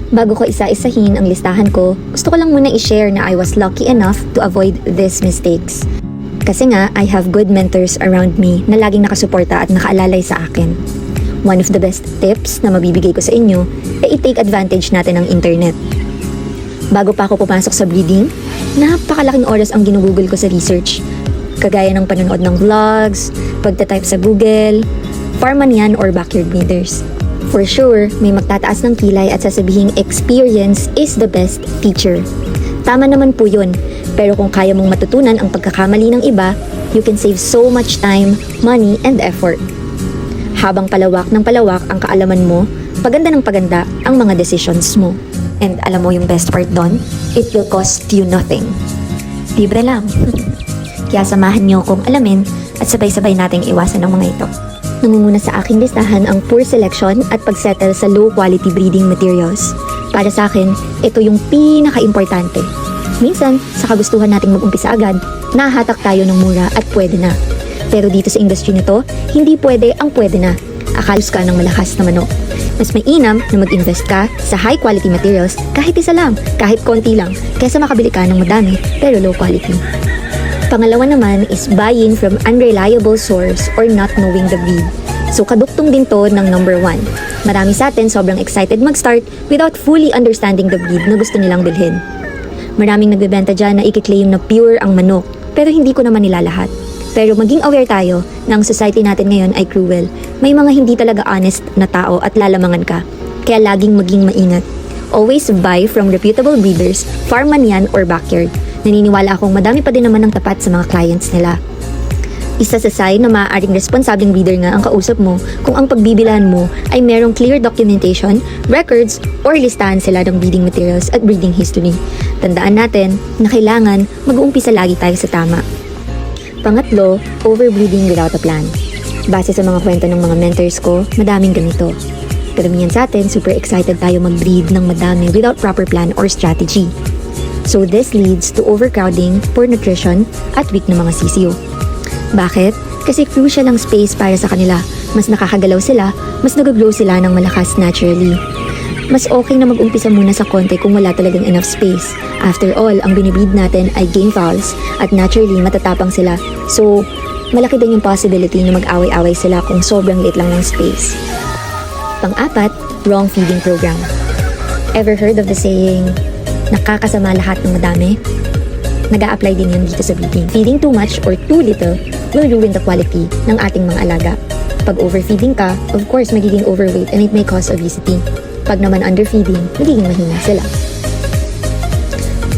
Bago ko isa-isahin ang listahan ko, gusto ko lang muna i-share na I was lucky enough to avoid these mistakes. Kasi nga, I have good mentors around me na laging nakasuporta at nakaalalay sa akin. One of the best tips na mabibigay ko sa inyo ay i-take advantage natin ng internet. Bago pa ako pumasok sa breeding, napakalaking oras ang ginugugol ko sa research. Kagaya ng panonood ng vlogs, pagtatype sa Google, farm man yan or backyard breeders. For sure, may magtataas ng kilay at sasabihing experience is the best teacher. Tama naman po yun, pero kung kaya mong matutunan ang pagkakamali ng iba, you can save so much time, money, and effort. Habang palawak ng palawak ang kaalaman mo, paganda ng paganda ang mga decisions mo. And alam mo yung best part doon? It will cost you nothing. Libre lang. Kaya samahan niyo kong alamin at sabay-sabay nating iwasan ang mga ito. Nangunguna sa aking listahan ang poor selection at pagsettle sa low quality breeding materials. Para sa akin, ito yung pinaka-importante. Minsan, sa kagustuhan nating mag-umpisa agad, nahatak tayo ng mura at pwede na. Pero dito sa industry na to, hindi pwede ang pwede na. Akalos ka ng malakas na manok. Mas mainam na mag-invest ka sa high quality materials kahit isa lang, kahit konti lang, kaysa makabili ka ng madami pero low quality. Pangalawa naman is buying from unreliable source or not knowing the breed. So kaduktong din to ng number 1. Marami sa atin sobrang excited mag-start without fully understanding the breed na gusto nilang bilhin. Maraming nagbebenta dyan na i-claim na pure ang manok, pero hindi ko naman nila lahat. Pero maging aware tayo na ang society natin ngayon ay cruel. May mga hindi talaga honest na tao at lalamangan ka. Kaya laging maging maingat. Always buy from reputable breeders, farm man yan or backyard. Naniniwala akong madami pa din naman ng tapat sa mga clients nila. Isa sa sign na maaaring responsableng breeder nga ang kausap mo kung ang pagbibilahan mo ay merong clear documentation, records, or listahan sila ng breeding materials at breeding history. Tandaan natin na kailangan mag-uumpisa lagi tayo sa tama. Pangatlo, overbreeding without a plan. Base sa mga kwento ng mga mentors ko, madaming ganito. Karamihan sa atin, super excited tayo mag-breed ng madami without proper plan or strategy. So this leads to overcrowding, poor nutrition, at weak na mga sisiyo. Bakit? Kasi crucial ang space para sa kanila. Mas nakakagalaw sila, mas nag-grow sila ng malakas naturally. Mas okay na mag-umpisa muna sa konti kung wala talagang enough space. After all, ang binibreed natin ay game fowls at naturally matatapang sila. So, malaki din yung possibility na mag-away-away sila kung sobrang liit lang ng space. Pang-apat, wrong feeding program. Ever heard of the saying, nakakasama lahat ng madami? Nag-a-apply din yun dito sa breeding. Feeding too much or too little will ruin the quality ng ating mga alaga. Pag overfeeding ka, of course magiging overweight and it may cause obesity. Pag naman underfeeding, magiging mahina sila.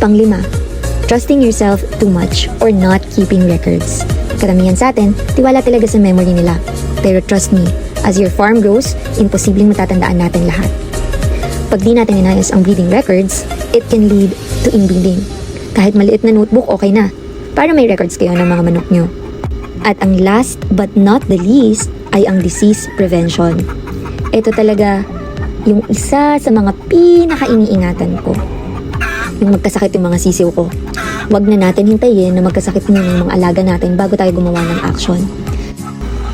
Pang-5, trusting yourself too much or not keeping records. Karamihan sa atin, tiwala talaga sa memory nila. Pero trust me, as your farm grows, imposibleng matatandaan natin lahat. Pag di natin inayos ang breeding records, it can lead to inbreeding. Kahit maliit na notebook, okay na. Para may records kayo ng mga manok nyo. At ang last but not the least ay ang disease prevention. Ito talaga yung isa sa mga pinaka-iniingatan ko. Yung magkasakit yung mga sisiw ko. Huwag na natin hintayin na magkasakit muna yung mga alaga natin bago tayo gumawa ng action.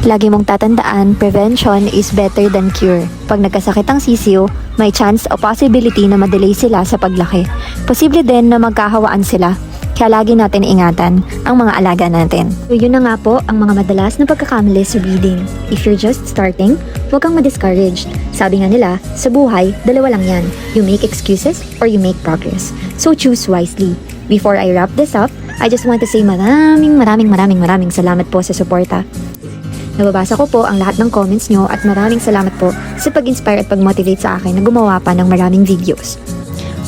Lagi mong tatandaan, prevention is better than cure. Pag nagkasakit ang sisiw, may chance o possibility na madelay sila sa paglaki. Posible din na magkahawaan sila. Kaya lagi natin ingatan ang mga alaga natin. So yun na nga po ang mga madalas na pagkakamali sa breeding. If you're just starting, huwag kang ma-discouraged. Sabi nga nila, sa buhay, dalawa lang yan. You make excuses or you make progress. So choose wisely. Before I wrap this up, I just want to say maraming salamat po sa suporta. Nababasa ko po ang lahat ng comments nyo at maraming salamat po sa pag-inspire at pag-motivate sa akin na gumawa pa ng maraming videos.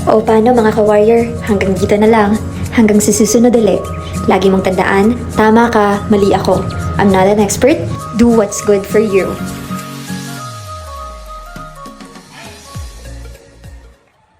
O paano mga ka-warrior, hanggang dito na lang. Hanggang sa susunod ulit. Lagi mong tandaan, tama ka, mali ako. I'm not an expert. Do what's good for you.